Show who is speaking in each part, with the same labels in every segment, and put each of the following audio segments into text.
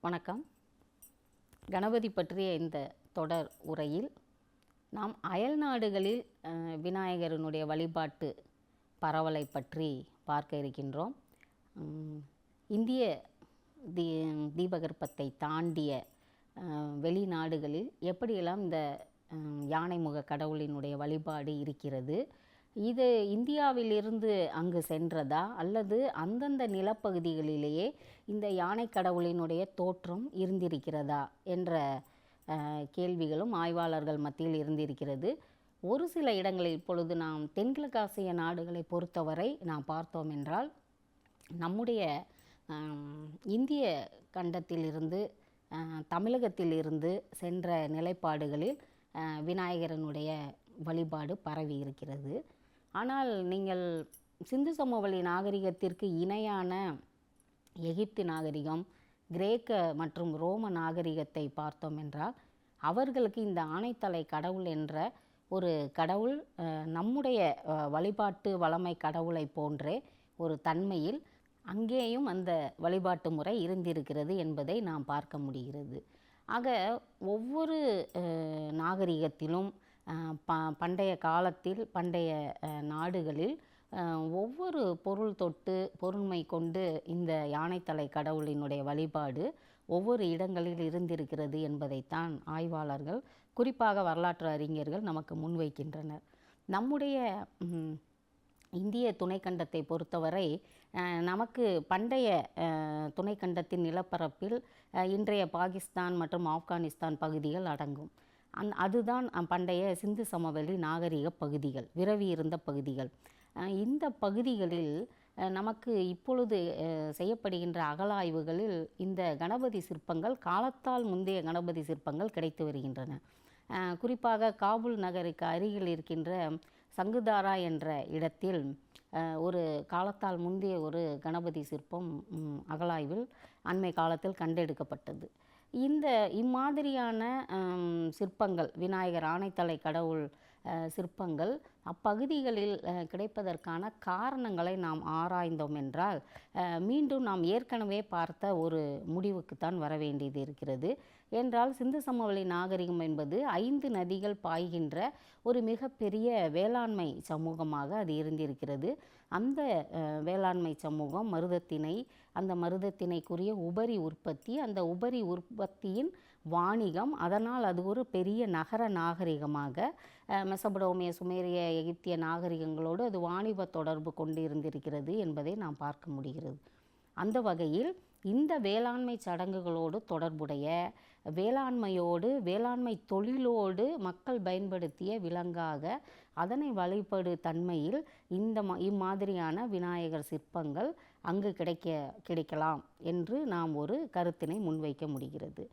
Speaker 1: வணக்கம். கணபதி பற்றிய இந்த தொடர் உரையில் நாம் அயல் நாடுகளில் விநாயகரனுடைய வழிபாட்டு பரவலை பற்றி பார்க்க இருக்கின்றோம். இந்திய தீபகற்பத்தை தாண்டிய வெளிநாடுகளில் எப்படியெல்லாம் இந்த யானைமுக கடவுளினுடைய வழிபாடு இருக்கிறது, இது இந்தியாவிலிருந்து அங்கு சென்றதா அல்லது அந்தந்த நிலப்பகுதிகளிலேயே இந்த யானை கடவுளினுடைய தோற்றம் இருந்திருக்கிறதா என்ற கேள்விகளும் ஆய்வாளர்கள் மத்தியில் இருந்திருக்கிறது. ஒரு சில இடங்களில் இப்பொழுது நாம் தென்கிழக்காசிய நாடுகளை பொறுத்தவரை நாம் பார்த்தோம் என்றால், நம்முடைய இந்திய கண்டத்திலிருந்து தமிழகத்திலிருந்து சென்ற நிலைப்பாடுகளில் விநாயகரனுடைய வழிபாடு பரவி இருக்கிறது. ஆனால் நீங்கள் சிந்து சமவெளி நாகரிகத்திற்கு இணையான எகிப்து நாகரிகம், கிரேக்க மற்றும் ரோம நாகரிகத்தை பார்த்தோம் என்றால், அவர்களுக்கு இந்த ஆனைத்தலை கடவுள் என்ற ஒரு கடவுள் நம்முடைய வழிபாட்டு வளமை கடவுளை போன்றே ஒரு தன்மையில் அங்கேயும் அந்த வழிபாட்டு முறை இருந்திருக்கிறது என்பதை நாம் பார்க்க முடிகிறது. ஆக ஒவ்வொரு நாகரிகத்திலும் பண்டைய காலத்தில் பண்டைய நாடுகளில் ஒவ்வொரு பொருள் தொட்டு பொருண்மை கொண்டு இந்த யானைத்தலை கடவுளினுடைய வழிபாடு ஒவ்வொரு இடங்களில் இருந்திருக்கிறது என்பதைத்தான் ஆய்வாளர்கள், குறிப்பாக வரலாற்று அறிஞர்கள் நமக்கு முன்வைக்கின்றனர். நம்முடைய இந்திய துணைக்கண்டத்தை பொறுத்தவரை நமக்கு பண்டைய துணைக்கண்டத்தின் நிலப்பரப்பில் இன்றைய பாகிஸ்தான் மற்றும் ஆப்கானிஸ்தான் பகுதிகள் அடங்கும். அதுதான் பண்டைய சிந்து சமவெளி நாகரிக பகுதிகள், விரவி இருந்த பகுதிகள். இந்த பகுதிகளில் நமக்கு இப்பொழுது செய்யப்படுகின்ற அகழாய்வுகளில் இந்த கணபதி சிற்பங்கள், காலத்தால் முந்தைய கணபதி சிற்பங்கள் கிடைத்து வருகின்றன. குறிப்பாக காபூல் நகருக்கு அருகில் இருக்கின்ற சங்குதாரா என்ற இடத்தில் ஒரு காலத்தால் முந்தைய ஒரு கணபதி சிற்பம் அகழாய்வில் அண்மை காலத்தில் கண்டெடுக்கப்பட்டது. இம்மாதிரியான சிற்பங்கள், விநாயகர் ஆனைத்தலை கடவுள் சிற்பங்கள் அப்பகுதிகளில் கிடைப்பதற்கான காரணங்களை நாம் ஆராய்ந்தோம் என்றால், மீண்டும் நாம் ஏற்கனவே பார்த்த ஒரு முடிவுக்குத்தான் வர வேண்டியது இருக்கிறது. என்றால் சிந்து சமவெளி நாகரிகம் என்பது 5 நதிகள் பாய்கின்ற ஒரு மிகப்பெரிய வேளாண்மை சமூகமாக அது இருந்திருக்கிறது. அந்த வேளாண்மை சமூகம் மருதத்திணை, அந்த மருதத்திணைக்குரிய உபரி உற்பத்தி, அந்த உபரி உற்பத்தியின் வாணிகம், அதனால் அது ஒரு பெரிய நகர நாகரிகமாக மெசபடோமிய, சுமேரிய, எகிப்திய நாகரிகங்களோடு அது வாணிப தொடர்பு கொண்டு இருந்திருக்கிறது என்பதை நாம் பார்க்க முடிகிறது. அந்த வகையில் இந்த வேளாண்மை சடங்குகளோடு தொடர்புடைய வேளாண்மையோடு, வேளாண்மை தொழிலோடு மக்கள் பயன்படுத்திய விலங்காக அதனை வழிபடு தன்மையில் இம்மாதிரியான விநாயகர் சிற்பங்கள் அங்கு கிடைக்கலாம் என்று நாம் ஒரு கருத்தினை முன்வைக்க முடிகிறது.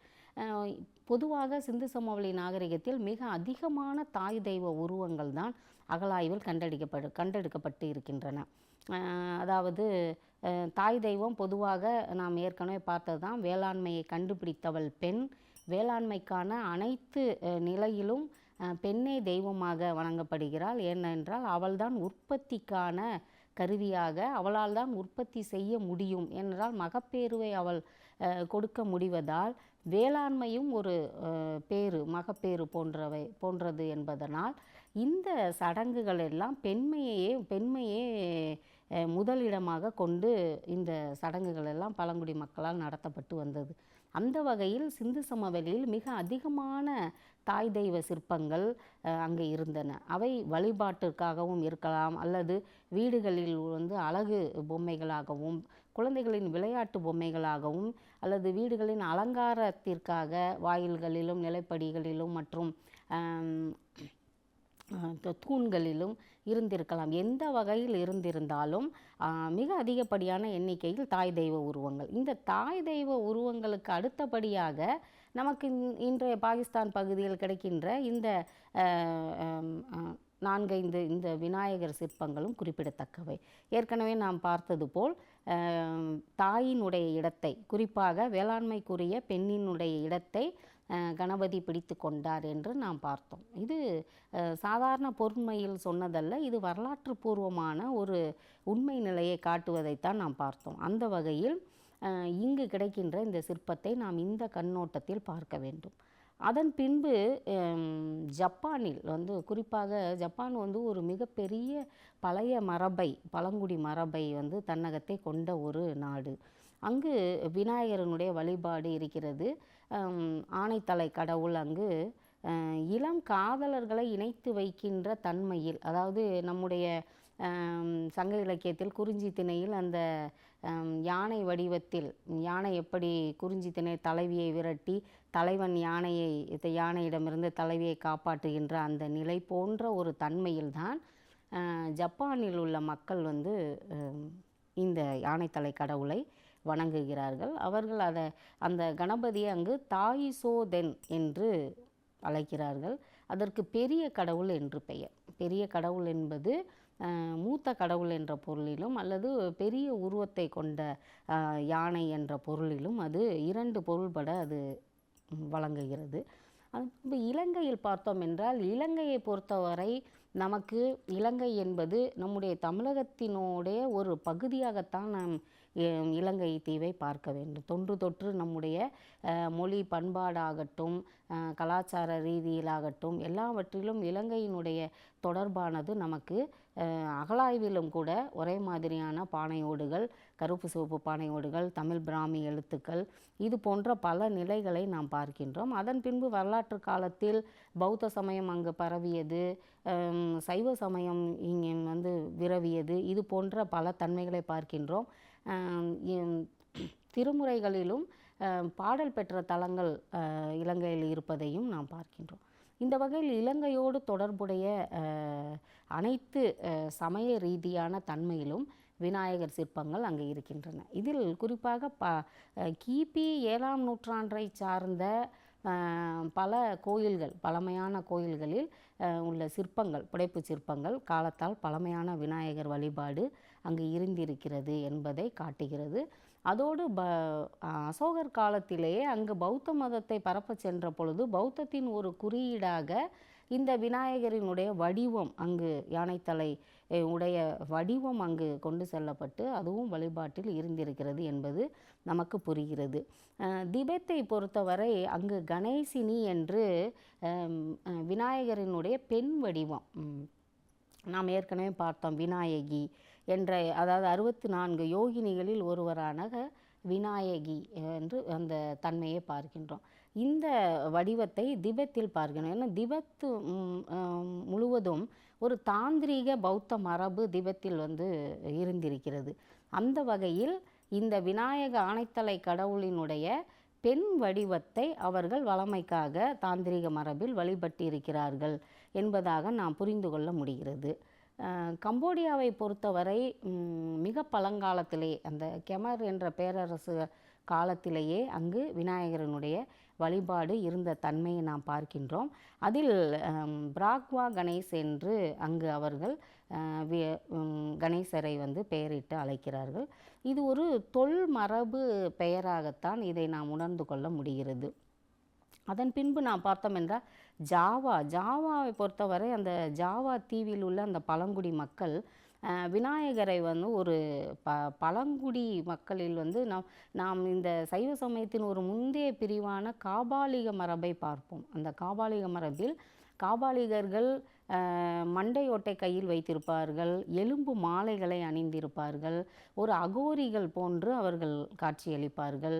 Speaker 1: பொதுவாக சிந்து சமவெளி நாகரிகத்தில் மிக அதிகமான தாய் தெய்வ உருவங்கள் தான் அகழாய்வில் கண்டெடுக்கப்பட்டு இருக்கின்றன. அதாவது தாய் தெய்வம் பொதுவாக நாம் ஏற்கனவே பார்த்தது தான், வேளாண்மையை கண்டுபிடித்தவள் பெண், வேளாண்மைக்கான அனைத்து நிலையிலும் பெண்ணே தெய்வமாக வணங்கப்படுகிறாள். ஏனென்றால் அவள்தான் உற்பத்திக்கான கருவியாக, அவளால் தான் உற்பத்தி செய்ய முடியும் என்றால் மகப்பேறுவை அவள் கொடுக்க முடிவதால் வேளாண்மையும் ஒரு மகப்பேறு போன்றது என்பதனால் இந்த சடங்குகள் எல்லாம் பெண்மையே முதலிடமாக கொண்டு இந்த சடங்குகள் எல்லாம் பழங்குடி மக்களால் நடத்தப்பட்டு வந்தது. அந்த வகையில் சிந்து சமவெளியில் மிக அதிகமான தாய் தெய்வ சிற்பங்கள் அங்கே இருந்தன. அவை வழிபாட்டிற்காகவும் இருக்கலாம், அல்லது வீடுகளில் அழகு பொம்மைகளாகவும், குழந்தைகளின் விளையாட்டு பொம்மைகளாகவும், அல்லது வீடுகளின் அலங்காரத்திற்காக வாயில்களிலும் நிலைப்படிகளிலும் மற்றும் தூண்களிலும் இருந்திருக்கலாம். எந்த வகையில் இருந்திருந்தாலும் மிக அதிகப்படியான எண்ணிக்கையில் தாய் தெய்வ உருவங்கள். இந்த தாய் தெய்வ உருவங்களுக்கு அடுத்தபடியாக நமக்கு இன்றைய பாகிஸ்தான் பகுதியில் கிடைக்கின்ற இந்த 4-5 இந்த விநாயகர் சிற்பங்களும் குறிப்பிடத்தக்கவை. ஏற்கனவே நாம் பார்த்தது போல் தாயினுடைய இடத்தை, குறிப்பாக வேளாண்மைக்குரிய பெண்ணினுடைய இடத்தை கணபதி பிடித்து கொண்டார் என்று நாம் பார்த்தோம். இது சாதாரண பொருண்மையில் சொன்னதல்ல, இது வரலாற்று பூர்வமான ஒரு உண்மை நிலையை காட்டுவதைத்தான் நாம் பார்த்தோம். அந்த வகையில் இங்கு கிடைக்கின்ற இந்த சிற்பத்தை நாம் இந்த கண்ணோட்டத்தில் பார்க்க வேண்டும். அதன் பின்பு ஜப்பானில் வந்து குறிப்பாக ஜப்பான் வந்து ஒரு மிகப்பெரிய பழைய மரபை, பழங்குடி மரபை வந்து தன்னகத்தை கொண்ட ஒரு நாடு. அங்கு விநாயகரனுடைய வழிபாடு இருக்கிறது. ஆனைத்தலை கடவுள் அங்கு இளம் காதலர்களை இணைத்து வைக்கின்ற தன்மையில், அதாவது நம்முடைய சங்க இலக்கியத்தில் குறிஞ்சி திணையில் அந்த யானை வடிவத்தில், யானை எப்படி குறிஞ்சி திணை தலைவியை விரட்டி தலைவன் யானையிடமிருந்து தலைவியை காப்பாற்றுகின்ற அந்த நிலை போன்ற ஒரு தன்மையில்தான் ஜப்பானில் உள்ள மக்கள் வந்து இந்த யானைத்தலை கடவுளை வணங்குகிறார்கள். அவர்கள் அந்த கணபதியை அங்கு தாயிசோதென் என்று அழைக்கிறார்கள். அதற்கு பெரிய கடவுள் என்று பெயர். பெரிய கடவுள் என்பது மூத்த கடவுள் என்ற பொருளிலும் அல்லது பெரிய உருவத்தை கொண்ட யானை என்ற பொருளிலும் அது இரண்டு பொருள்பட அது வழங்குகிறது. அது இலங்கையில் பார்த்தோம் என்றால், இலங்கையை பொறுத்தவரை நமக்கு இலங்கை என்பது நம்முடைய தமிழகத்தினுடைய ஒரு பகுதியாகத்தான் நாம் இலங்கை தீவை பார்க்க வேண்டும். தொன்று தொற்று நம்முடைய மொழி பண்பாடாகட்டும், கலாச்சார ரீதியிலாகட்டும், எல்லாவற்றிலும் இலங்கையினுடைய தொடர்பானது நமக்கு அகழாய்விலும் கூட ஒரே மாதிரியான பானையோடுகள், கருப்பு சிவப்பு பானையோடுகள், தமிழ் பிராமி எழுத்துக்கள், இது போன்ற பல நிலைகளை நாம் பார்க்கின்றோம். அதன் பின்பு வரலாற்று காலத்தில் பௌத்த சமயம் அங்கு பரவியது, சைவ சமயம் இங்கே வந்து விரவியது, இது போன்ற பல தன்மைகளை பார்க்கின்றோம். திருமுறைகளிலும் பாடல் பெற்ற தலங்கள் இலங்கையில் இருப்பதையும் நாம் பார்க்கின்றோம். இந்த வகையில் இலங்கையோடு தொடர்புடைய அனைத்து சமய ரீதியான தன்மையிலும் விநாயகர் சிற்பங்கள் அங்கே இருக்கின்றன. இதில் குறிப்பாக கிபி 7ஆம் நூற்றாண்டை சார்ந்த பல கோயில்கள், பழமையான கோயில்களில் உள்ள சிற்பங்கள், புடைப்பு சிற்பங்கள் காலத்தால் பழமையான விநாயகர் வழிபாடு அங்கு இருந்திருக்கிறது என்பதை காட்டுகிறது. அதோடு அசோகர் காலத்திலேயே அங்கு பௌத்த மதத்தை பரப்ப சென்ற பொழுது பௌத்தத்தின் ஒரு குறியீடாக இந்த விநாயகரினுடைய வடிவம், அங்கு யானைத்தலை உடைய வடிவம் அங்கு கொண்டு செல்லப்பட்டு அதுவும் வழிபாட்டில் இருந்திருக்கிறது என்பது நமக்கு புரிகிறது. திபெத்தை பொறுத்தவரை அங்கு கணேசினி என்று விநாயகரினுடைய பெண் வடிவம், நாம் ஏற்கனவே பார்த்தோம் விநாயகி என்ற, அதாவது 64 யோகினிகளில் ஒருவரான விநாயகி என்று அந்த தன்மையை பார்க்கின்றோம். இந்த வடிவத்தை திபெத்தில் பார்க்கணும். ஏன்னா திபெத்து முழுவதும் ஒரு தாந்திரீக பௌத்த மரபு திபெத்தில் வந்து இருந்திருக்கிறது. அந்த வகையில் இந்த விநாயக ஆனைத்தலை கடவுளினுடைய பெண் வடிவத்தை அவர்கள் வளமைக்காக தாந்திரிக மரபில் வழிபட்டு இருக்கிறார்கள் என்பதாக நாம் புரிந்து கொள்ள முடிகிறது. கம்போடியாவை பொறுத்தவரை மிக பழங்காலத்திலே, அந்த கெமர் என்ற பேரரசு காலத்திலேயே அங்கு விநாயகரனுடைய வழிபாடு இருந்த தன்மையை நாம் பார்க்கின்றோம். அதில் பிராக்வா கணேஷ் என்று அங்கு அவர்கள் கணேசரை வந்து பெயரிட்டு அழைக்கிறார்கள். இது ஒரு தொல் மரபு பெயராகத்தான் இதை நாம் உணர்ந்து கொள்ள முடிகிறது. அதன் பின்பு நாம் பார்த்தோம் என்றால் ஜாவாவை பொறுத்தவரை அந்த ஜாவா தீவில் உள்ள அந்த பழங்குடி மக்கள் விநாயகரை வந்து ஒரு பழங்குடி மக்களில் வந்து நாம் இந்த சைவ சமயத்தின் ஒரு முந்தைய பிரிவான காபாலிக மரபை பார்ப்போம். அந்த காபாலிக மரபில் காபாலிகர்கள் மண்டையோட்டை கையில் வைத்திருப்பார்கள், எலும்பு மாலைகளை அணிந்திருப்பார்கள், ஒரு அகோரிகள் போன்று அவர்கள் காட்சியளிப்பார்கள்,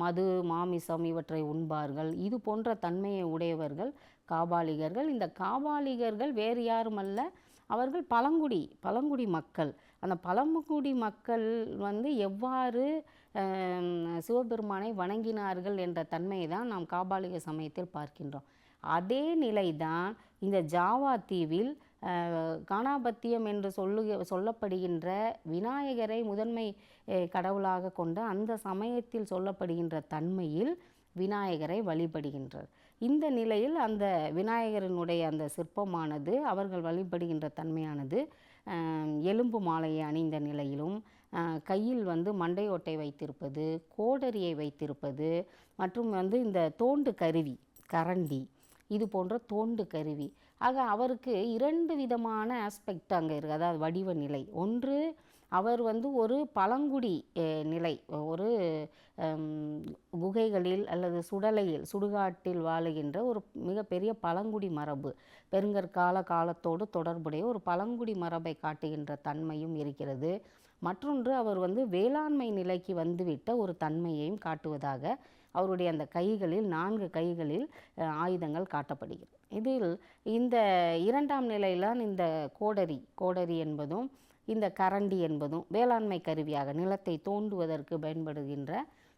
Speaker 1: மது மாமிசம் இவற்றை உண்பார்கள். இது போன்ற தன்மையை உடையவர்கள் காபாலிகர்கள். இந்த காபாலிகர்கள் வேறு யாருமல்ல, அவர்கள் பழங்குடி மக்கள். அந்த பழங்குடி மக்கள் வந்து எவ்வாறு சிவபெருமானை வணங்கினார்கள் என்ற தன்மையை தான் நாம் காபாலிக சமயத்தில் பார்க்கின்றோம். அதே நிலைதான் இந்த ஜாவா தீவில் கானாபத்தியம் என்று சொல்லப்படுகின்ற விநாயகரை முதன்மை கடவுளாக கொண்ட அந்த சமயத்தில் சொல்லப்படுகின்ற தன்மையில் விநாயகரை வழிபடுகின்றார். இந்த நிலையில் அந்த விநாயகரினுடைய அந்த சிற்பமானது, அவர்கள் வழிபடுகின்ற தன்மையானது எலும்பு மாலையை அணிந்த நிலையிலும், கையில் வந்து மண்டையோட்டை வைத்திருப்பது, கோடரியை வைத்திருப்பது, மற்றும் வந்து இந்த தோண்டு கருவி, கரண்டி, இது போன்ற தோண்டு கருவி. ஆக அவருக்கு 2 விதமான ஆஸ்பெக்ட் அங்கே இருக்குது, அதாவது வடிவ நிலை. ஒன்று அவர் வந்து ஒரு பழங்குடி நிலை, ஒரு குகைகளில் அல்லது சுடலையில் சுடுகாட்டில் வாழுகின்ற ஒரு மிகப்பெரிய பழங்குடி மரபு, பெருங்கற்கால காலத்தோடு தொடர்புடைய ஒரு பழங்குடி மரபை காட்டுகின்ற தன்மையும் இருக்கிறது. மற்றொன்று, அவர் வந்து வேளாண்மை நிலைக்கு வந்துவிட்ட ஒரு தன்மையையும் காட்டுவதாக அவருடைய அந்த கைகளில் 4 கைகளில் ஆயுதங்கள் காட்டப்படுகிறது. இதில் இந்த 2ஆம் நிலையில்தான் இந்த கோடரி என்பதும் இந்த கரண்டி என்பதும் வேளாண்மை கருவியாக, நிலத்தை தோண்டுவதற்கு பயன்படுகின்ற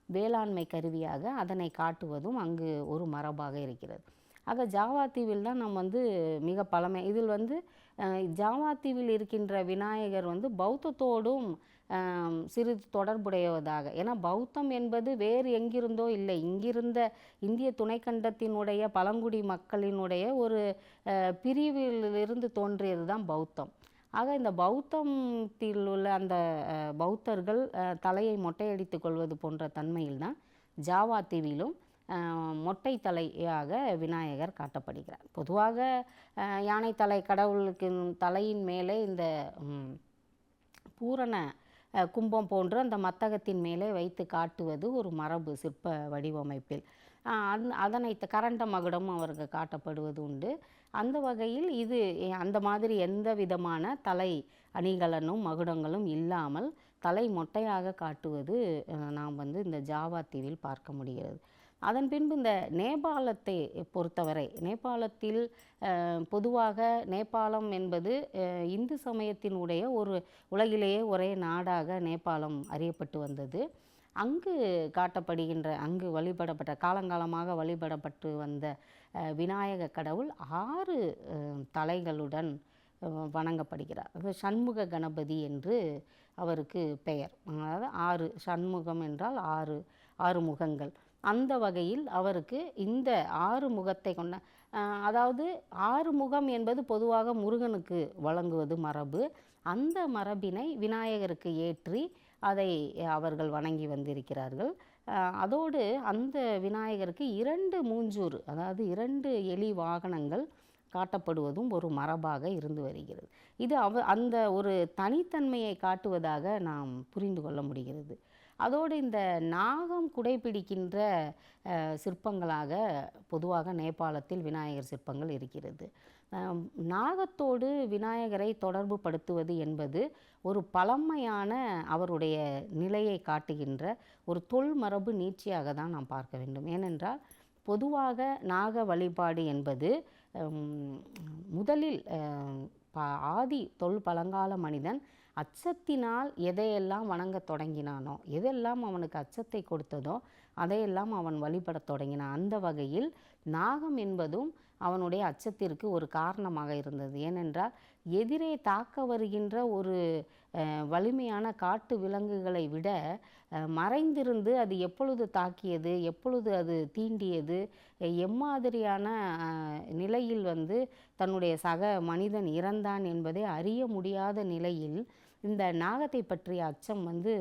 Speaker 1: வேளாண்மை கருவியாக அதனை காட்டுவதும் அங்கு ஒரு மரபாக இருக்கிறது. ஆக ஜாவா தீவில் தான் நாம் வந்து மிக பழமை. இதில் வந்து ஜாவா தீவில் இருக்கின்ற விநாயகர் வந்து பௌத்தத்தோடும் சிறிது தொடர்புடையதாக, ஏன்னா பௌத்தம் என்பது வேறு எங்கிருந்தோ இல்லை, இங்கிருந்த இந்திய துணைக்கண்டத்தினுடைய பழங்குடி மக்களினுடைய ஒரு பிரிவிலிருந்து தோன்றியது தான் பௌத்தம். ஆக இந்த பௌத்தத்தில் உள்ள அந்த பௌத்தர்கள் தலையை மொட்டையடித்து கொள்வது போன்ற தன்மையில்தான் ஜாவா தீவிலும் மொட்டை தலையாக விநாயகர் காட்டப்படுகிறார். பொதுவாக யானை தலை கடவுளுக்கு தலையின் மேலே இந்த பூரண கும்பம் போன்று அந்த மத்தகத்தின் மேலே வைத்து காட்டுவது ஒரு மரபு சிற்ப வடிவமைப்பில். அதனை கரண்ட மகுடமும் அவருக்கு காட்டப்படுவது உண்டு. அந்த வகையில் இது அந்த மாதிரி எந்த விதமான தலை அணிகலனும் மகுடங்களும் இல்லாமல் தலை மொட்டையாக காட்டுவது நாம் வந்து இந்த ஜாவா தீவில் பார்க்க முடிகிறது. அதன் பின்பு இந்த நேபாளத்தை பொறுத்தவரை, நேபாளத்தில் பொதுவாக நேபாளம் என்பது இந்து சமயத்தினுடைய ஒரு உலகிலேயே ஒரே நாடாக நேபாளம் அறியப்பட்டு வந்தது. அங்கு காட்டப்படுகின்ற, அங்கு வழிபடப்பட்ட, காலங்காலமாக வழிபடப்பட்டு வந்த விநாயக கடவுள் 6 தலைகளுடன் வணங்கப்படுகிறார். அது சண்முக கணபதி என்று அவருக்கு பெயர். அதாவது 6 சண்முகம் என்றால் 6 முகங்கள். அந்த வகையில் அவருக்கு இந்த 6 முகத்தை கொண்ட, அதாவது 6 முகம் என்பது பொதுவாக முருகனுக்கு வழங்குவது மரபு. அந்த மரபினை விநாயகருக்கு ஏற்றி அதை அவர்கள் வணங்கி வந்திருக்கிறார்கள். அதோடு அந்த விநாயகருக்கு 2 மூஞ்சூறு, அதாவது 2 எலி வாகனங்கள் காட்டப்படுவதும் ஒரு மரபாக இருந்து வருகிறது. இது அந்த ஒரு தனித்தன்மையை காட்டுவதாக நாம் புரிந்து கொள்ள முடிகிறது. அதோடு இந்த நாகம் குடைபிடிக்கின்ற சிற்பங்களாக பொதுவாக நேபாளத்தில் விநாயகர் சிற்பங்கள் இருக்கிறது. நாகத்தோடு விநாயகரை தொடர்பு படுத்துவது என்பது ஒரு பழமையான அவருடைய நிலையை காட்டுகின்ற ஒரு தொல்மரபு நீட்சியாக தான் நாம் பார்க்க வேண்டும். ஏனென்றால் பொதுவாக நாக வழிபாடு என்பது முதலில் ஆதி பழங்கால மனிதன் அச்சத்தினால் எதையெல்லாம் வணங்கத் தொடங்கினானோ, எதெல்லாம் அவனுக்கு அச்சத்தை கொடுத்ததோ அதையெல்லாம் அவன் வழிபடத் தொடங்கினான். அந்த வகையில் நாகம் என்பதும் அவனுடைய அச்சத்திற்கு ஒரு காரணமாக இருந்தது. ஏனென்றால் எதிரே தாக்க வருகின்ற ஒரு வலிமையான காட்டு விலங்குகளை விட மறைந்திருந்து அது எப்பொழுது தாக்கியது, எப்பொழுது அது தீண்டியது, எம்மாதிரியான நிலையில் வந்து தன்னுடைய சக மனிதன் இறந்தான் என்பதை அறிய முடியாத நிலையில் இந்த நாகத்தை பற்றிய அச்சம் வந்து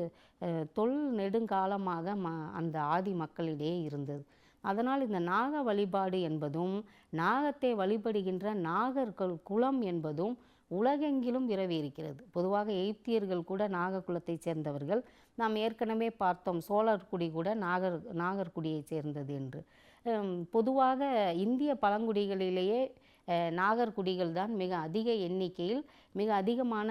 Speaker 1: நெடுங்காலமாக அந்த ஆதி மக்களிடையே இருந்தது. அதனால் இந்த நாக வழிபாடு என்பதும் நாகத்தை வழிபடுகின்ற நாகர்கள் குலம் என்பதும் உலகெங்கிலும் விரவி இருக்கிறது. பொதுவாக எகிப்தியர்கள் கூட நாககுலத்தை சேர்ந்தவர்கள். நாம் ஏற்கனவே பார்த்தோம், சோழர் குடி கூட நாகர்குடியை சேர்ந்தது என்று. பொதுவாக இந்திய பழங்குடிகளிலேயே நாகர்குடிகள் தான் மிக அதிக எண்ணிக்கையில் மிக அதிகமான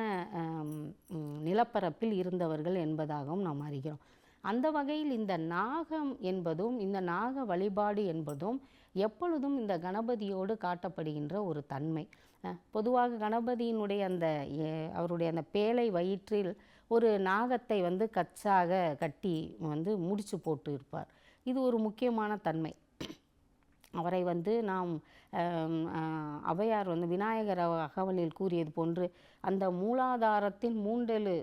Speaker 1: நிலப்பரப்பில் இருந்தவர்கள் என்பதாகவும் நாம் அறிகிறோம். அந்த வகையில் இந்த நாகம் என்பதும் இந்த நாக வழிபாடு என்பதும் எப்பொழுதும் இந்த கணபதியோடு காட்டப்படுகின்ற ஒரு தன்மை. பொதுவாக கணபதியினுடைய அவருடைய அந்த பேழை வயிற்றில் ஒரு நாகத்தை வந்து கச்சாக கட்டி வந்து முடிச்சு போட்டு இருப்பார். இது ஒரு முக்கியமான தன்மை. அவரை வந்து நாம் ஔவையார் வந்து விநாயகர் அகவலில் கூறியது போன்று அந்த மூலாதாரத்தின் மூண்டெழு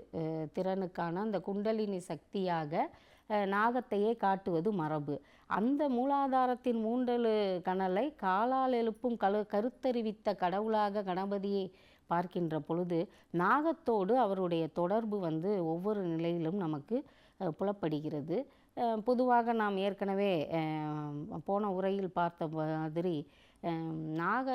Speaker 1: திறனுக்கான அந்த குண்டலினி சக்தியாக நாகத்தையே காட்டுவது மரபு. அந்த மூலாதாரத்தின் மூண்டெழு கனலை காலால் எழுப்பும் கருத்தறிவித்த கடவுளாக கணபதியை பார்க்கின்ற பொழுது நாகத்தோடு அவருடைய தொடர்பு வந்து ஒவ்வொரு நிலையிலும் நமக்கு புலப்படுகிறது. பொதுவாக நாம் ஏற்கனவே போன உரையில் பார்த்த மாதிரி நாக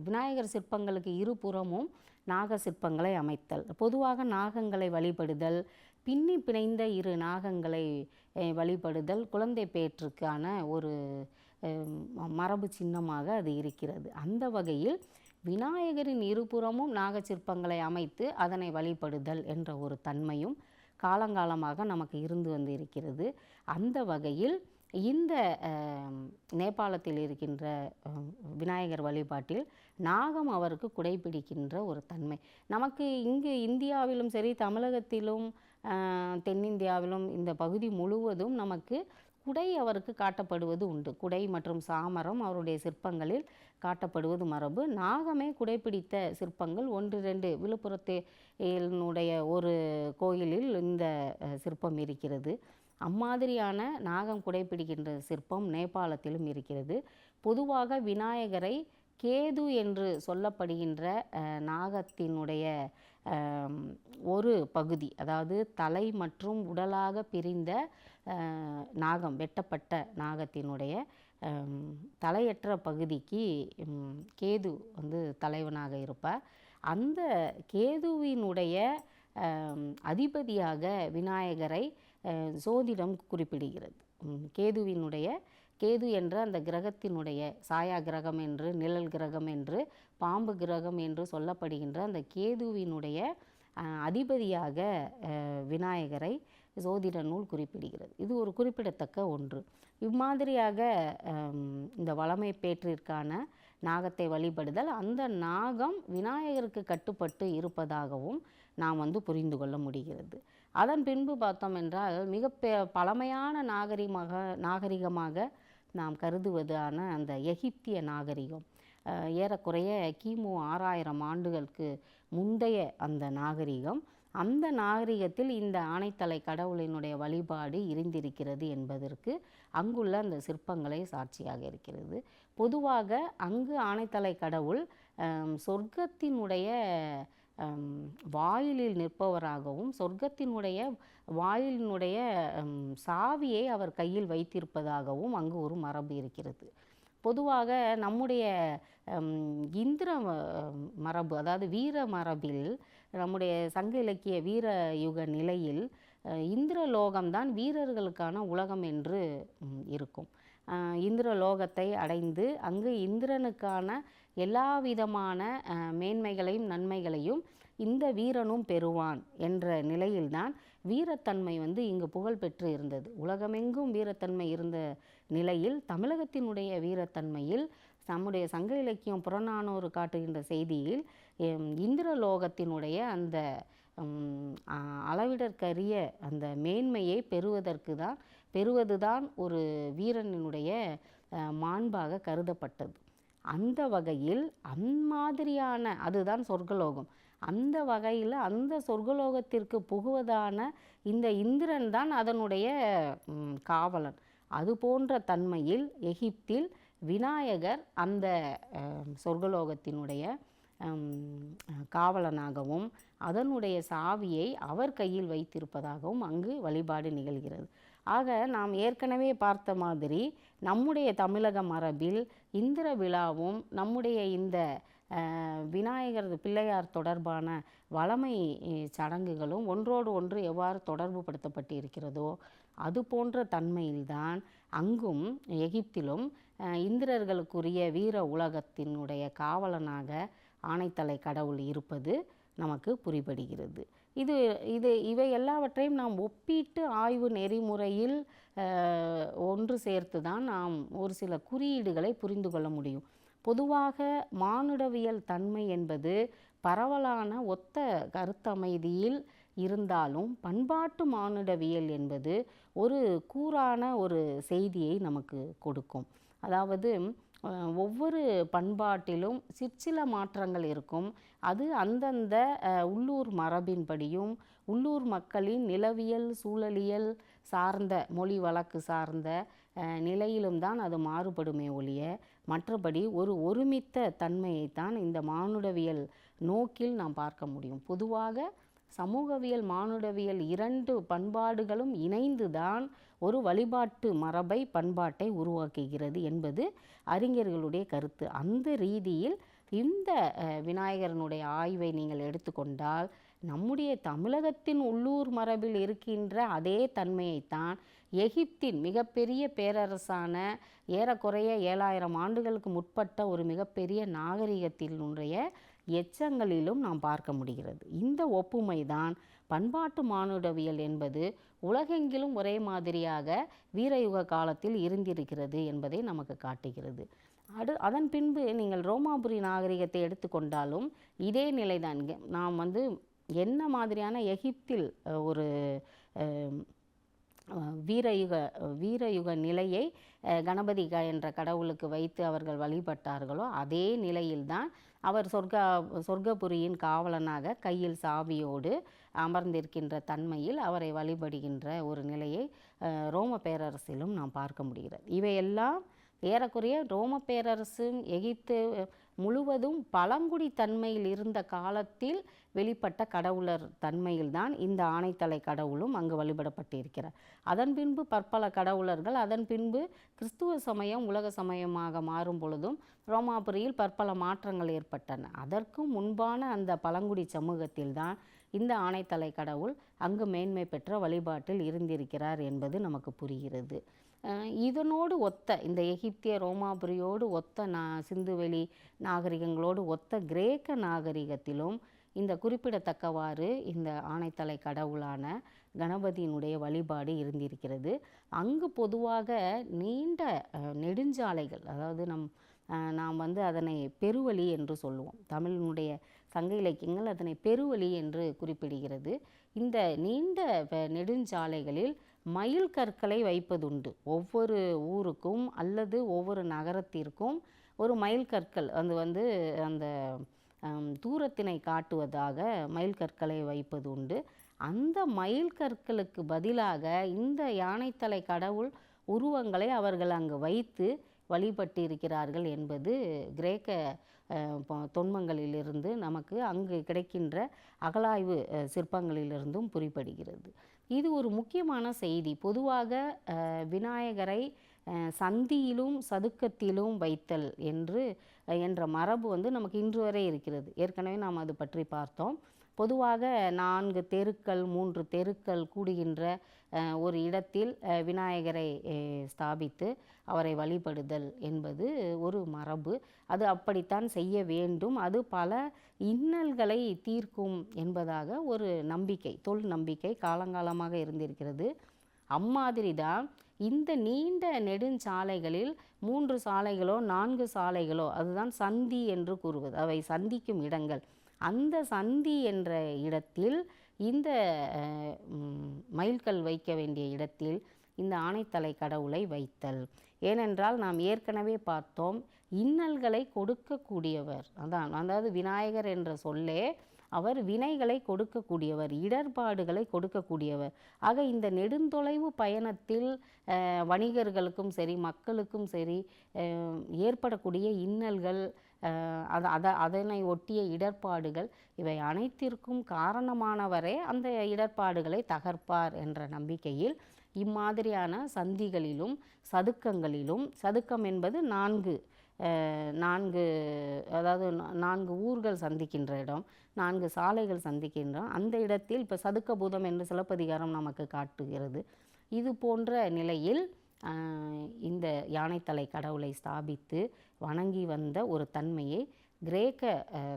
Speaker 1: விநாயகர் சிற்பங்களுக்கு இருபுறமும் நாக சிற்பங்களை அமைத்தல், பொதுவாக நாகங்களை வழிபடுதல், பின்னி பிணைந்த இரு நாகங்களை வழிபடுதல் குழந்தை பேற்றுக்கான ஒரு மரபு சின்னமாக அது இருக்கிறது. அந்த வகையில் விநாயகரின் இருபுறமும் நாக சிற்பங்களை அமைத்து அதனை வழிபடுதல் என்ற ஒரு தன்மையும் காலங்காலமாக நமக்கு இருந்து வந்து இருக்கிறது. அந்த வகையில் இந்த நேபாளத்தில் இருக்கின்ற விநாயகர் வழிபாட்டில் நாகம் அவருக்கு குடைபிடிக்கின்ற ஒரு தன்மை. நமக்கு இங்கு இந்தியாவிலும் சரி, தமிழகத்திலும் தென்னிந்தியாவிலும் இந்த பகுதி முழுவதும் நமக்கு குடை அவருக்கு காட்டப்படுவது உண்டு. குடை மற்றும் சாமரம் அவருடைய சிற்பங்களில் காட்டப்படுவது மரபு. நாகமே குடைப்பிடித்த சிற்பங்கள் 1-2 விழுப்புரத்தினுடைய ஒரு கோயிலில் இந்த சிற்பம் இருக்கிறது. அம்மாதிரியான நாகம் குடைப்பிடிக்கின்ற சிற்பம் நேபாளத்திலும் இருக்கிறது. பொதுவாக விநாயகரை கேது என்று சொல்லப்படுகின்ற நாகத்தினுடைய ஒரு பகுதி, அதாவது தலை மற்றும் உடலாக பிரிந்த நாகம், வெட்டப்பட்ட நாகத்தினுடைய தலையற்ற பகுதிக்கு கேது வந்து தலைவனாக இருப்பார். அந்த கேதுவினுடைய அதிபதியாக விநாயகரை சோதிடம் குறிப்பிடுகிறது. கேது என்ற அந்த கிரகத்தினுடைய சாயா கிரகம் என்று, நிழல் கிரகம் என்று, பாம்பு கிரகம் என்று சொல்லப்படுகின்ற அந்த கேதுவினுடைய அதிபதியாக விநாயகரை சோதிட நூல் குறிப்பிடுகிறது. இது ஒரு குறிப்பிடத்தக்க ஒன்று. இம்மாதிரியாக இந்த வளமை பேற்றிற்கான நாகத்தை வழிபடுதல், அந்த நாகம் விநாயகருக்கு கட்டுப்பட்டு இருப்பதாகவும் நாம் வந்து புரிந்து கொள்ள முடிகிறது. அதன் பின்பு பார்த்தோம் என்றால் மிக பழமையான நாகரிகமாக நாம் கருதுவதான அந்த எகிப்திய நாகரிகம், ஏறக்குறைய கிமு 6000 ஆண்டுகளுக்கு முந்தைய அந்த நாகரிகம், அந்த நாகரிகத்தில் இந்த ஆனைத்தலை கடவுளினுடைய வழிபாடு இருந்திருக்கிறது என்பதற்கு அங்குள்ள அந்த சிற்பங்களை சாட்சியாக இருக்கிறது. பொதுவாக அங்கு ஆனைத்தலை கடவுள் சொர்க்கத்தினுடைய வாயிலில் நிற்பவராகவும், சொர்க்கத்தினுடைய வாயிலினுடைய சாவியை அவர் கையில் வைத்திருப்பதாகவும் அங்கு ஒரு மரபு இருக்கிறது. பொதுவாக நம்முடைய இந்திர மரபு, அதாவது வீர மரபில், நம்முடைய சங்க இலக்கிய வீர யுக நிலையில் இந்திரலோகம்தான் வீரர்களுக்கான உலகம் என்று இருக்கும். இந்திரலோகத்தை அடைந்து அங்கு இந்திரனுக்கான எல்லா விதமான மேன்மைகளையும் நன்மைகளையும் இந்த வீரனும் பெறுவான் என்ற நிலையில்தான் வீரத்தன்மை வந்து இங்கு புகழ் பெற்று இருந்தது. உலகமெங்கும் வீரத்தன்மை இருந்த நிலையில் தமிழகத்தினுடைய வீரத்தன்மையில் நம்முடைய சங்க இலக்கியம் புறநானூறு காட்டுகின்ற செய்தியில் இந்திரலோகத்தினுடைய அந்த அளவிடற்கரிய அந்த மேன்மையை பெறுவதுதான் ஒரு வீரனினுடைய மாண்பாக கருதப்பட்டது. அந்த வகையில் அம்மாதிரியான அதுதான் சொர்க்கலோகம். அந்த வகையில் அந்த சொர்க்கலோகத்திற்கு புகுவதான இந்த இந்திரன் தான் அதனுடைய காவலன். அது போன்ற தன்மையில் எகிப்தில் விநாயகர் அந்த சொர்க்கலோகத்தினுடைய காவலனாகவும் அதனுடைய சாவியை அவர் கையில் வைத்திருப்பதாகவும் அங்கு வழிபாடு நிகழ்கிறது. ஆக நாம் ஏற்கனவே பார்த்த மாதிரி நம்முடைய தமிழக மரபில் இந்திர விழாவும் நம்முடைய இந்த விநாயகர் பிள்ளையார் தொடர்பான வளமை சடங்குகளும் ஒன்றோடு ஒன்று எவ்வாறு தொடர்பு படுத்தப்பட்டு இருக்கிறதோ அது போன்ற தன்மையில்தான் அங்கும் எகிப்திலும் இந்திரர்களுக்குரிய வீர உலகத்தினுடைய காவலனாக ஆனைத்தலை கடவுள் இருப்பது நமக்கு புரிபடுகிறது. இவை எல்லாவற்றையும் நாம் ஒப்பீட்டு ஆய்வு நெறிமுறையில் ஒன்று சேர்த்து தான் நாம் ஒரு சில குறியீடுகளை புரிந்து கொள்ள முடியும். பொதுவாக மானுடவியல் தன்மை என்பது பரவலான ஒத்த கருத்தமைதியில் இருந்தாலும் பண்பாட்டு மானுடவியல் என்பது ஒரு கூரான ஒரு செய்தியை நமக்கு கொடுக்கும். அதாவது ஒவ்வொரு பண்பாட்டிலும் சிற்சில மாற்றங்கள் இருக்கும். அது அந்தந்த உள்ளூர் மரபின்படியும் உள்ளூர் மக்களின் நிலவியல் சூழலியல் சார்ந்த மொழி வழக்கு சார்ந்த நிலையிலும் தான் அது மாறுபடுமே ஒழிய மற்றபடி ஒரு ஒருமித்த தன்மையைத்தான் இந்த மானுடவியல் நோக்கில் நாம் பார்க்க முடியும். பொதுவாக சமூகவியல் மானுடவியல் இரண்டு பண்பாடுகளும் இணைந்துதான் ஒரு வழிபாட்டு மரபை பண்பாட்டை உருவாக்குகிறது என்பது அறிஞர்களுடைய கருத்து. அந்த ரீதியில் இந்த விநாயகரனுடைய ஆய்வை நீங்கள் எடுத்துக்கொண்டால் நம்முடைய தமிழகத்தின் உள்ளூர் மரபில் இருக்கின்ற அதே தன்மையைத்தான் எகிப்தின் மிகப்பெரிய பேரரசான ஏறக்குறைய 7000 ஆண்டுகளுக்கு முற்பட்ட ஒரு மிகப்பெரிய நாகரிகத்தினுடைய எச்சங்களிலும் நாம் பார்க்க முடிகிறது. இந்த ஒப்புமை தான் பண்பாட்டு மானுடவியல் என்பது உலகெங்கிலும் ஒரே மாதிரியாக வீரயுக காலத்தில் இருந்திருக்கிறது என்பதை நமக்கு காட்டுகிறது. அதன் பின்பு நீங்கள் ரோமாபுரி நாகரிகத்தை எடுத்துக்கொண்டாலும் இதே நிலைதான். நாம் என்ன மாதிரியான எகிப்தில் ஒரு வீரயுக நிலையை கணபதி என்ற கடவுளுக்கு வைத்து அவர்கள் வழிபட்டார்களோ அதே நிலையில்தான் அவர் சொர்க்கபுரியின் காவலனாக கையில் சாவியோடு அமர்ந்திருக்கின்ற தன்மையில் அவரை வழிபடுகின்ற ஒரு நிலையை ரோம பேரரசிலும் நாம் பார்க்க முடிகிறது. இவையெல்லாம் ஏறக்குறைய ரோம பேரரசு எகிப்து முழுவதும் பழங்குடி தன்மையில் இருந்த காலத்தில் வெளிப்பட்ட கடவுளர் தன்மையில்தான் இந்த ஆணைத்தலை கடவுளும் அங்கு வழிபடப்பட்டிருக்கிறார். அதன் பின்பு பற்பல கடவுளர்கள் அதன் பின்பு கிறிஸ்துவ சமயம் உலக சமயமாக மாறும் பொழுதும் ரோமாபுரியில் பற்பல மாற்றங்கள் ஏற்பட்டன. அதற்கும் முன்பான அந்த பழங்குடி சமூகத்தில்தான் இந்த ஆணைத்தலை கடவுள் அங்கு மேன்மை பெற்ற வழிபாட்டில் இருந்திருக்கிறார் என்பது நமக்கு புரிகிறது. இதனோடு ஒத்த இந்த எகிப்திய ரோமாபுரியோடு ஒத்த சிந்துவெளி நாகரிகங்களோடு ஒத்த கிரேக்க நாகரிகத்திலும் இந்த குறிப்பிடத்தக்கவாறு இந்த ஆணைத்தலை கடவுளான கணபதியினுடைய வழிபாடு இருந்திருக்கிறது. அங்கு பொதுவாக நீண்ட நெடுஞ்சாலைகள், அதாவது நாம் அதனை பெருவழி என்று சொல்லுவோம். தமிழினுடைய சங்க இலக்கியங்கள் அதனை பெருவழி என்று குறிப்பிடுகிறது. இந்த நீண்ட நெடுஞ்சாலைகளில் மயில் கற்களை வைப்பதுண்டு. ஒவ்வொரு ஊருக்கும் அல்லது ஒவ்வொரு நகரத்திற்கும் ஒரு மயில் கற்கள் அந்த தூரத்தினை காட்டுவதாக மயில் கற்களை வைப்பது உண்டு. அந்த மயில் கற்களுக்கு பதிலாக இந்த யானைத்தலை கடவுள் உருவங்களை அவர்கள் அங்கு வைத்து வழிபட்டு இருக்கிறார்கள் என்பது கிரேக்க தொன்மங்களிலிருந்து நமக்கு அங்கு கிடைக்கின்ற அகழாய்வு சிற்பங்களிலிருந்தும் புரிபடுகிறது. இது ஒரு முக்கியமான செய்தி. பொதுவாக விநாயகரை சந்தியிலும் சதுக்கத்திலும் வைத்தல் என்ற மரபு நமக்கு இன்று வரை இருக்கிறது. ஏற்கனவே நாம் அது பற்றி பார்த்தோம். பொதுவாக 4 தெருக்கள் 3 தெருக்கள் கூடுகின்ற ஒரு இடத்தில் விநாயகரை ஸ்தாபித்து அவரை வழிபடுதல் என்பது ஒரு மரபு. அது அப்படித்தான் செய்ய வேண்டும். அது பல இன்னல்களை தீர்க்கும் என்பதாக ஒரு நம்பிக்கை, தொல் நம்பிக்கை காலங்காலமாக இருந்திருக்கிறது. அம்மாதிரி தான் இந்த நீண்ட நெடுஞ்சாலைகளில் 3 சாலைகளோ 4 சாலைகளோ, அதுதான் சந்தி என்று கூறுவது, அவை சந்திக்கும் இடங்கள். அந்த சந்தி என்ற இடத்தில் இந்த மயில்கல் வைக்க வேண்டிய இடத்தில் இந்த ஆணைத்தலை கடவுளை வைத்தல். ஏனென்றால் நாம் ஏற்கனவே பார்த்தோம், இன்னல்களை கொடுக்கக்கூடியவர். அதாவது விநாயகர் என்ற சொல்லே அவர் வினைகளை கொடுக்கக்கூடியவர், இடர்பாடுகளை கொடுக்கக்கூடியவர். ஆக இந்த நெடுந்தொலைவு பயணத்தில் வணிகர்களுக்கும் சரி மக்களுக்கும் சரி ஏற்படக்கூடிய இன்னல்கள், அதனை ஒட்டிய இடர்பாடுகள், இவை அனைத்திற்கும் காரணமானவரே அந்த இடர்பாடுகளை தகர்ப்பார் என்ற நம்பிக்கையில் இம்மாதிரியான சந்திகளிலும் சதுக்கங்களிலும், சதுக்கம் என்பது 4 அதாவது 4 ஊர்கள் சந்திக்கின்ற இடம், 4 சாலைகள் சந்திக்கின்ற அந்த இடத்தில் இப்போ சதுக்க பூதம் என்று சிலப்பதிகாரம் நமக்கு காட்டுகிறது. இது போன்ற நிலையில் இந்த யானைத்தலை கடவுளை ஸ்தாபித்து வணங்கி வந்த ஒரு தன்மையை கிரேக்க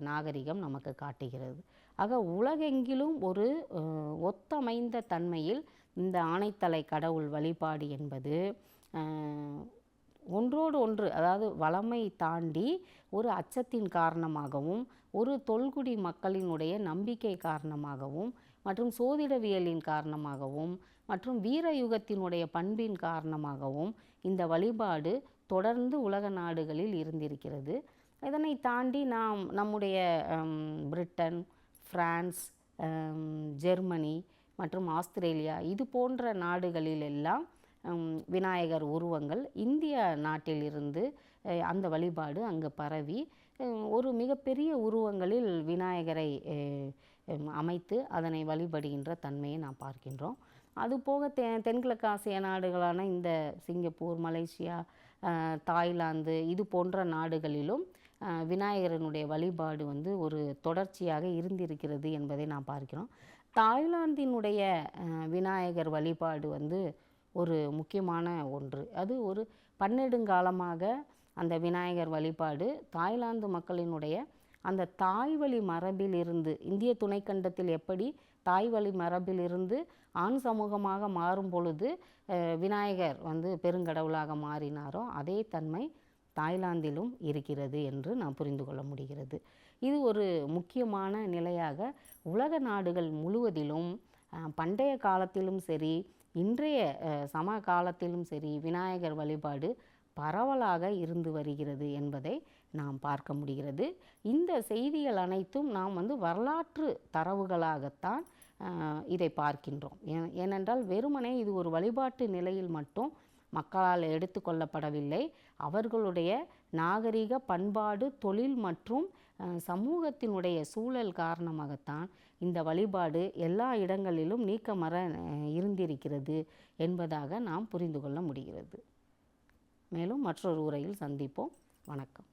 Speaker 1: நாகரிகம் நமக்கு காட்டுகிறது. ஆக உலகெங்கிலும் ஒரு ஒத்தமைந்த தன்மையில் இந்த ஆணைத்தலை கடவுள் வழிபாடு என்பது ஒன்றோடு ஒன்று, அதாவது வளமை தாண்டி ஒரு அச்சத்தின் காரணமாகவும், ஒரு தொல்குடி மக்களினுடைய நம்பிக்கை காரணமாகவும், மற்றும் சோதிடவியலின் காரணமாகவும், மற்றும் வீரயுகத்தினுடைய பண்பின் காரணமாகவும் இந்த வழிபாடு தொடர்ந்து உலக நாடுகளில் இருந்திருக்கிறது. இதனை தாண்டி நம்முடைய பிரிட்டன், பிரான்ஸ், ஜெர்மனி மற்றும் ஆஸ்திரேலியா இது போன்ற நாடுகளிலெல்லாம் விநாயகர் உருவங்கள் இந்திய நாட்டிலிருந்து அந்த வழிபாடு அங்கு பரவி ஒரு மிகப்பெரிய உருவங்களில் விநாயகரை அமைத்து அதனை வழிபடுகின்ற தன்மையை நாம் பார்க்கின்றோம். அதுபோக தென்கிழக்கு ஆசிய நாடுகளான இந்த சிங்கப்பூர், மலேசியா, தாய்லாந்து இது போன்ற நாடுகளிலும் விநாயகரனுடைய வழிபாடு வந்து ஒரு தொடர்ச்சியாக இருந்திருக்கிறது என்பதை நாம் பார்க்கிறோம். தாய்லாந்தினுடைய விநாயகர் வழிபாடு வந்து ஒரு முக்கியமான ஒன்று. அது ஒரு பன்னெடுங்காலமாக அந்த விநாயகர் வழிபாடு தாய்லாந்து மக்களினுடைய அந்த தாய்வழி மரபிலிருந்து, இந்திய துணைக்கண்டத்தில் எப்படி தாய்வழி மரபிலிருந்து ஆண் சமூகமாக மாறும் பொழுது விநாயகர் வந்து பெருங்கடவுளாக மாறினாரோ அதே தன்மை தாய்லாந்திலும் இருக்கிறது என்று நாம் புரிந்து கொள்ள முடிகிறது. இது ஒரு முக்கியமான நிலையாக உலக நாடுகள் முழுவதிலும் பண்டைய காலத்திலும் சரி, இன்றைய சமகாலத்திலும் சரி விநாயகர் வழிபாடு பரவலாக இருந்து வருகிறது என்பதை நாம் பார்க்க முடிகிறது. இந்த செய்திகள் அனைத்தும் நாம் வந்து வரலாற்று தரவுகளாகத்தான் இதை பார்க்கின்றோம். ஏனென்றால் வெறுமனே இது ஒரு வழிபாட்டு நிலையில் மட்டும் மக்களால் எடுத்துக்கொள்ளப்படவில்லை. அவர்களுடைய நாகரிக பண்பாடு, தொழில் மற்றும் சமூகத்தினுடைய சூழல் காரணமாகத்தான் இந்த வழிபாடு எல்லா இடங்களிலும் நீக்கமற இருந்திருக்கிறது என்பதாக நாம் புரிந்து கொள்ள முடிகிறது. மேலும் மற்றொரு உரையில் சந்திப்போம். வணக்கம்.